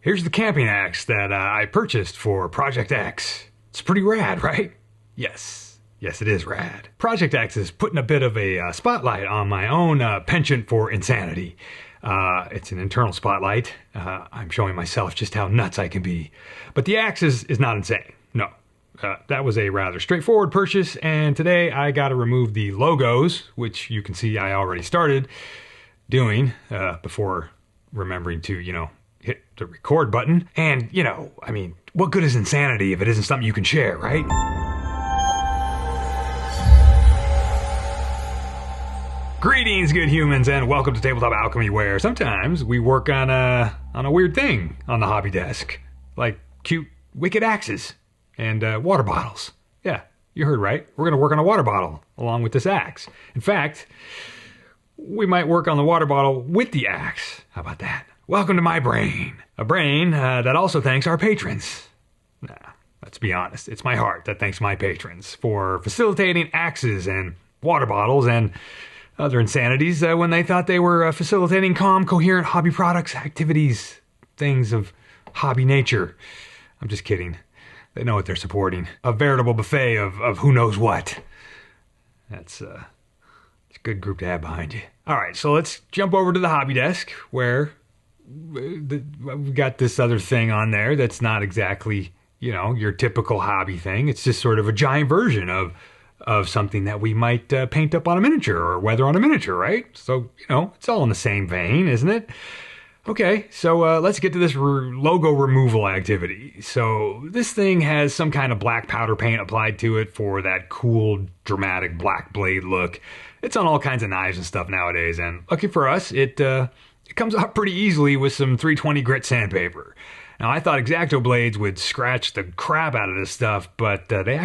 Here's the camping axe that I purchased for Project X. It's pretty rad, right? Yes, it is rad. Project X is putting a bit of a spotlight on my own penchant for insanity. It's an internal spotlight. I'm showing myself just how nuts I can be. But the axe is not insane. No. That was a rather straightforward purchase, and today I gotta remove the logos, which you can see I already started doing before remembering to, hit the record button. And, what good is insanity if it isn't something you can share, right? Greetings, good humans, and welcome to Tabletop Alchemy, where sometimes we work on a weird thing on the hobby desk, like cute, wicked axes and water bottles. Yeah, you heard right. We're going to work on a water bottle along with this axe. In fact, we might work on the water bottle with the axe. How about that? Welcome to my brain. A brain that also thanks our patrons. Nah, let's be honest. It's my heart that thanks my patrons for facilitating axes and water bottles and other insanities when they thought they were facilitating calm, coherent hobby products, activities, things of hobby nature. I'm just kidding. They know what they're supporting. A veritable buffet of who knows what. It's a good group to have behind you. All right, so let's jump over to the hobby desk where we've got this other thing on there that's not exactly, your typical hobby thing. It's just sort of a giant version of something that we might paint up on a miniature or weather on a miniature, right? So, it's all in the same vein, isn't it? Okay, so let's get to this logo removal activity. So this thing has some kind of black powder paint applied to it for that cool, dramatic black blade look. It's on all kinds of knives and stuff nowadays, and lucky for us, it comes off pretty easily with some 320 grit sandpaper. Now, I thought X-Acto blades would scratch the crap out of this stuff, but they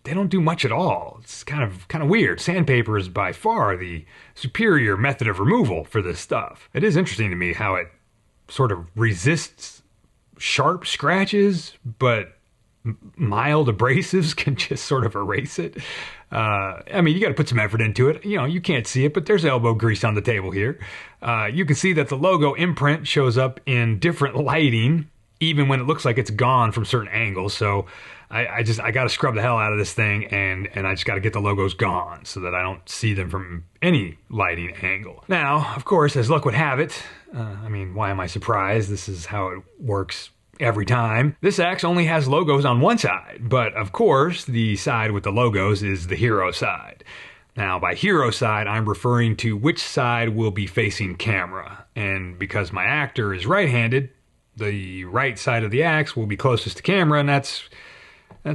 don't do much at all. It's kind of weird. Sandpaper is by far the superior method of removal for this stuff. It is interesting to me how it sort of resists sharp scratches, but mild abrasives can just sort of erase it. You got to put some effort into it. You can't see it, but there's elbow grease on the table here. You can see that the logo imprint shows up in different lighting, even when it looks like it's gone from certain angles. So I got to scrub the hell out of this thing, and I just got to get the logos gone so that I don't see them from any lighting angle. Now, of course, as luck would have it, why am I surprised? This is how it works every time. This axe only has logos on one side, but of course, the side with the logos is the hero side. Now, by hero side, I'm referring to which side will be facing camera. And because my actor is right-handed, the right side of the axe will be closest to camera, and that's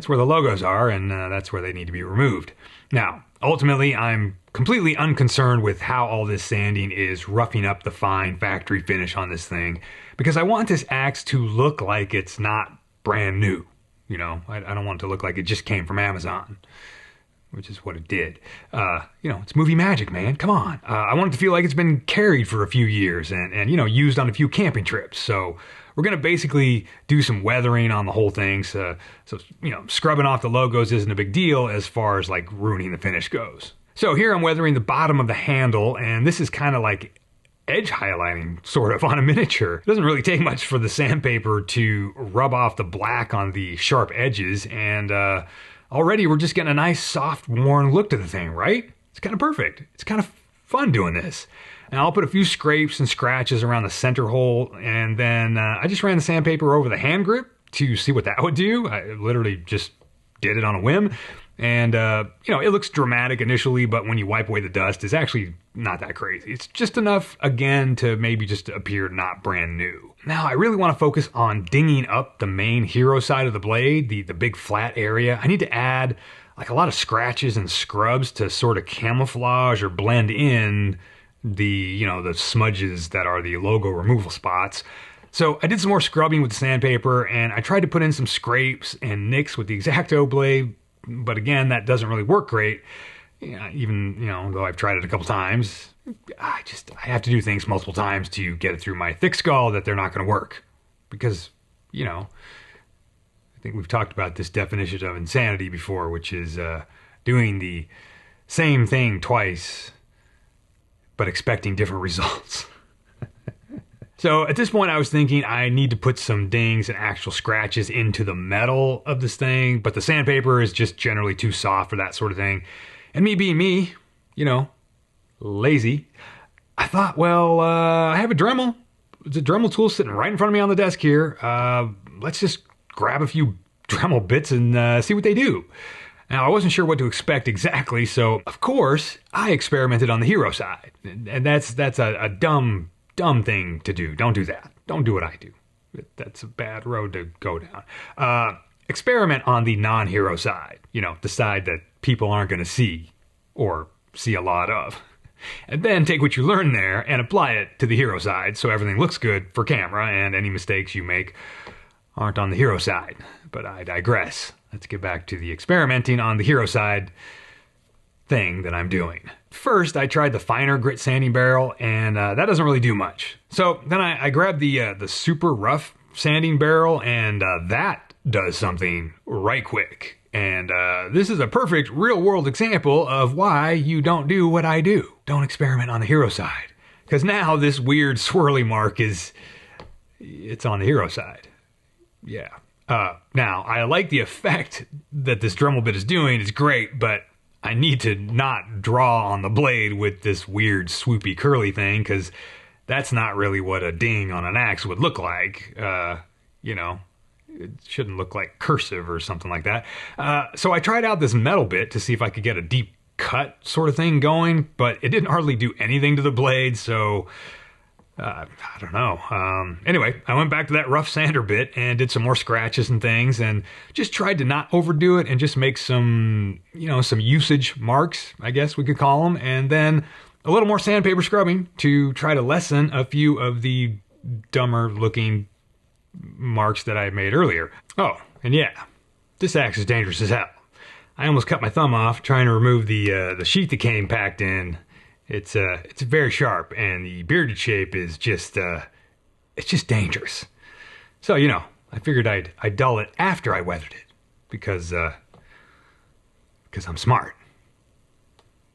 where the logos are, and that's where they need to be removed. Now, ultimately, I'm completely unconcerned with how all this sanding is roughing up the fine factory finish on this thing, because I want this axe to look like it's not brand new. I don't want it to look like it just came from Amazon, which is what it did. It's movie magic, man. Come on. I want it to feel like it's been carried for a few years and used on a few camping trips. So we're going to basically do some weathering on the whole thing. So scrubbing off the logos isn't a big deal as far as like ruining the finish goes. So here I'm weathering the bottom of the handle, and this is kind of like edge highlighting sort of on a miniature. It doesn't really take much for the sandpaper to rub off the black on the sharp edges, and already we're just getting a nice soft worn look to the thing, right? It's kind of perfect. It's kind of fun doing this. And I'll put a few scrapes and scratches around the center hole, and then I just ran the sandpaper over the hand grip to see what that would do. I literally just did it on a whim. And, it looks dramatic initially, but when you wipe away the dust, it's actually not that crazy. It's just enough, again, to maybe just appear not brand new. Now, I really want to focus on dinging up the main hero side of the blade, the big flat area. I need to add, like, a lot of scratches and scrubs to sort of camouflage or blend in the smudges that are the logo removal spots. So I did some more scrubbing with the sandpaper, and I tried to put in some scrapes and nicks with the X-Acto blade. But again, that doesn't really work great. Even, though I've tried it a couple times, I have to do things multiple times to get it through my thick skull that they're not going to work. Because, I think we've talked about this definition of insanity before, which is doing the same thing twice, but expecting different results. So at this point, I was thinking I need to put some dings and actual scratches into the metal of this thing, but the sandpaper is just generally too soft for that sort of thing. And me being me, lazy, I thought, well, I have a Dremel. It's a Dremel tool sitting right in front of me on the desk here. Let's just grab a few Dremel bits and see what they do. Now, I wasn't sure what to expect exactly, so of course, I experimented on the hero side. And that's a dumb thing to do. Don't do that. Don't do what I do. That's a bad road to go down. Experiment on the non-hero side. The side that people aren't going to see or see a lot of. And then take what you learn there and apply it to the hero side so everything looks good for camera and any mistakes you make aren't on the hero side. But I digress. Let's get back to the experimenting on the hero side thing that I'm doing. First, I tried the finer grit sanding barrel, and that doesn't really do much. So then I grabbed the super rough sanding barrel, and that does something right quick. And this is a perfect real-world example of why you don't do what I do. Don't experiment on the hero side. Because now this weird swirly mark it's on the hero side. Yeah. Now, I like the effect that this Dremel bit is doing. It's great, but I need to not draw on the blade with this weird swoopy curly thing, because that's not really what a ding on an axe would look like. It shouldn't look like cursive or something like that. So I tried out this metal bit to see if I could get a deep cut sort of thing going, but it didn't hardly do anything to the blade, so I don't know. Anyway, I went back to that rough sander bit and did some more scratches and things and just tried to not overdo it and just make some usage marks, I guess we could call them, and then a little more sandpaper scrubbing to try to lessen a few of the dumber looking marks that I made earlier. Oh, and yeah, this axe is dangerous as hell. I almost cut my thumb off trying to remove the sheath that came packed in. It's very sharp, and the bearded shape is just it's just dangerous. So I figured I'd dull it after I weathered it because I'm smart.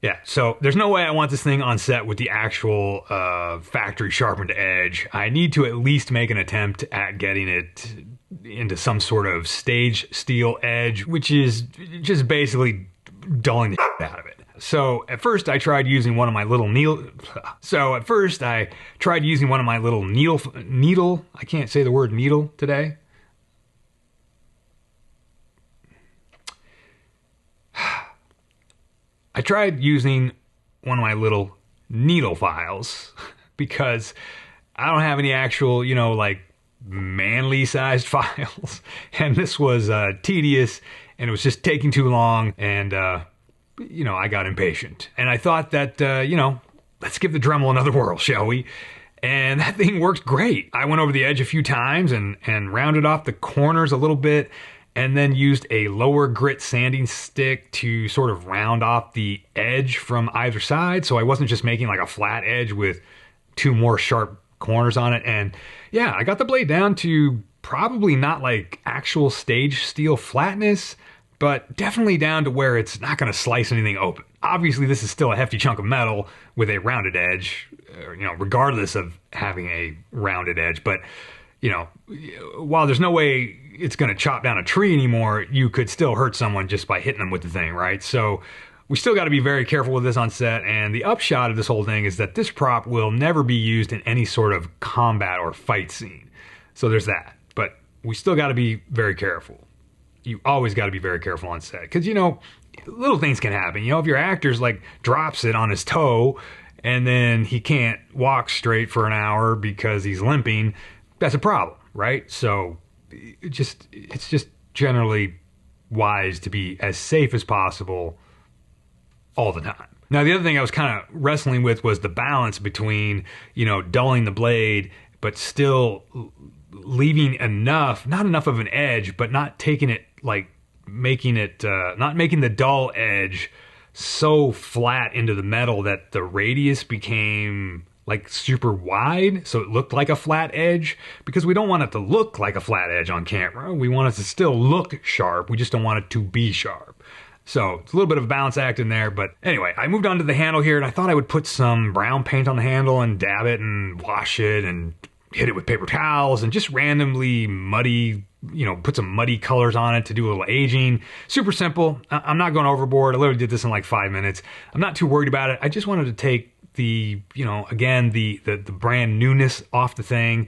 Yeah, so there's no way I want this thing on set with the actual factory sharpened edge. I need to at least make an attempt at getting it into some sort of stage steel edge, which is just basically dulling the shit out of it. So at first I tried using one of my little needle. I can't say the word needle today. I tried using one of my little needle files because I don't have any actual, manly sized files. And this was tedious, and it was just taking too long, and, I got impatient. And I thought that, let's give the Dremel another whirl, shall we? And that thing worked great. I went over the edge a few times and rounded off the corners a little bit, and then used a lower grit sanding stick to sort of round off the edge from either side. So I wasn't just making like a flat edge with two more sharp corners on it. And yeah, I got the blade down to probably not like actual stage steel flatness, but definitely down to where it's not going to slice anything open. Obviously, this is still a hefty chunk of metal with a rounded edge, regardless of having a rounded edge. But, while there's no way it's going to chop down a tree anymore, you could still hurt someone just by hitting them with the thing, right? So we still got to be very careful with this on set, and the upshot of this whole thing is that this prop will never be used in any sort of combat or fight scene. So there's that. But we still got to be very careful. You always got to be very careful on set, because, little things can happen. If your actor's drops it on his toe and then he can't walk straight for an hour because he's limping, that's a problem, right? So it's just generally wise to be as safe as possible all the time. Now, the other thing I was kind of wrestling with was the balance between, dulling the blade, but still leaving not enough of an edge, but not taking it, not making the dull edge so flat into the metal that the radius became super wide, so it looked like a flat edge, because we don't want it to look like a flat edge on camera. We want it to still look sharp. We just don't want it to be sharp. So it's a little bit of a balance act in there. But anyway, I moved on to the handle here, and I thought I would put some brown paint on the handle and dab it and wash it and hit it with paper towels and just randomly muddy, put some muddy colors on it to do a little aging. Super simple. I'm not going overboard. I literally did this in like 5 minutes. I'm not too worried about it. I just wanted to take the, again, the brand newness off the thing.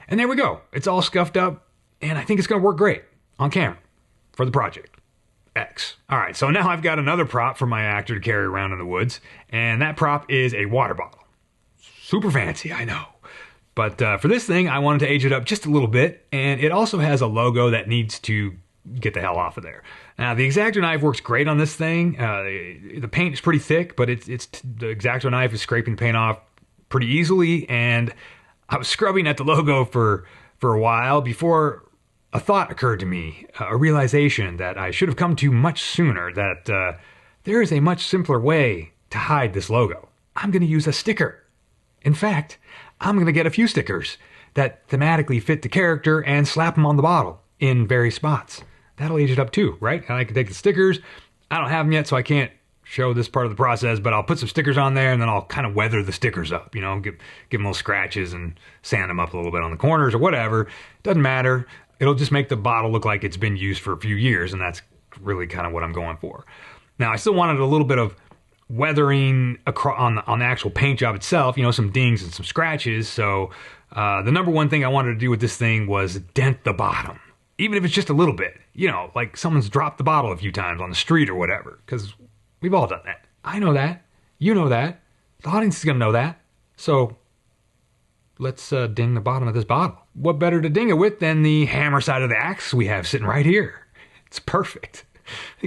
And there we go. It's all scuffed up, and I think it's going to work great on camera for the project X. All right, so now I've got another prop for my actor to carry around in the woods, and that prop is a water bottle. Super fancy, I know. But for this thing, I wanted to age it up just a little bit, and it also has a logo that needs to get the hell off of there. Now, the X-Acto knife works great on this thing. The paint is pretty thick, but the X-Acto knife is scraping the paint off pretty easily, and I was scrubbing at the logo for a while before a thought occurred to me, a realization that I should have come to much sooner, that there is a much simpler way to hide this logo. I'm going to use a sticker. In fact, I'm going to get a few stickers that thematically fit the character and slap them on the bottle in various spots. That'll age it up too, right? And I can take the stickers. I don't have them yet, so I can't show this part of the process, but I'll put some stickers on there, and then I'll kind of weather the stickers up, give them little scratches and sand them up a little bit on the corners or whatever. Doesn't matter. It'll just make the bottle look like it's been used for a few years, and that's really kind of what I'm going for. Now, I still wanted a little bit of weathering on the actual paint job itself, some dings and some scratches. So the number one thing I wanted to do with this thing was dent the bottom, even if it's just a little bit, like someone's dropped the bottle a few times on the street or whatever, because we've all done that. I know that. You know that. The audience is going to know that. So let's ding the bottom of this bottle. What better to ding it with than the hammer side of the axe we have sitting right here? It's perfect.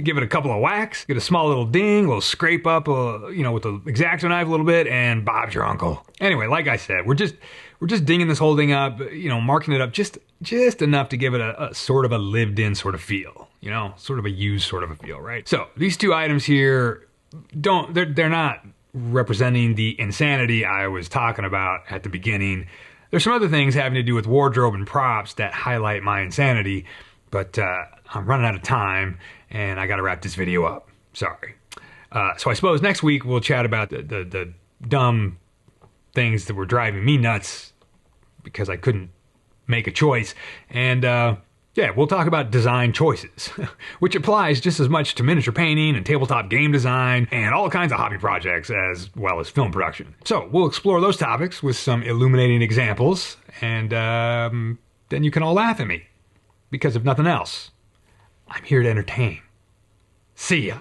Give it a couple of whacks, get a small little ding, a little scrape up, with the X-Acto knife a little bit, and Bob's your uncle. Anyway, like I said, we're just dinging this whole thing up, marking it up just enough to give it a sort of a lived-in sort of feel, sort of a used sort of a feel, right? So these two items here they're not representing the insanity I was talking about at the beginning. There's some other things having to do with wardrobe and props that highlight my insanity, but I'm running out of time, and I got to wrap this video up. Sorry. So I suppose next week we'll chat about the dumb things that were driving me nuts because I couldn't make a choice. And we'll talk about design choices, which applies just as much to miniature painting and tabletop game design and all kinds of hobby projects as well as film production. So we'll explore those topics with some illuminating examples, and then you can all laugh at me. Because if nothing else, I'm here to entertain. See ya.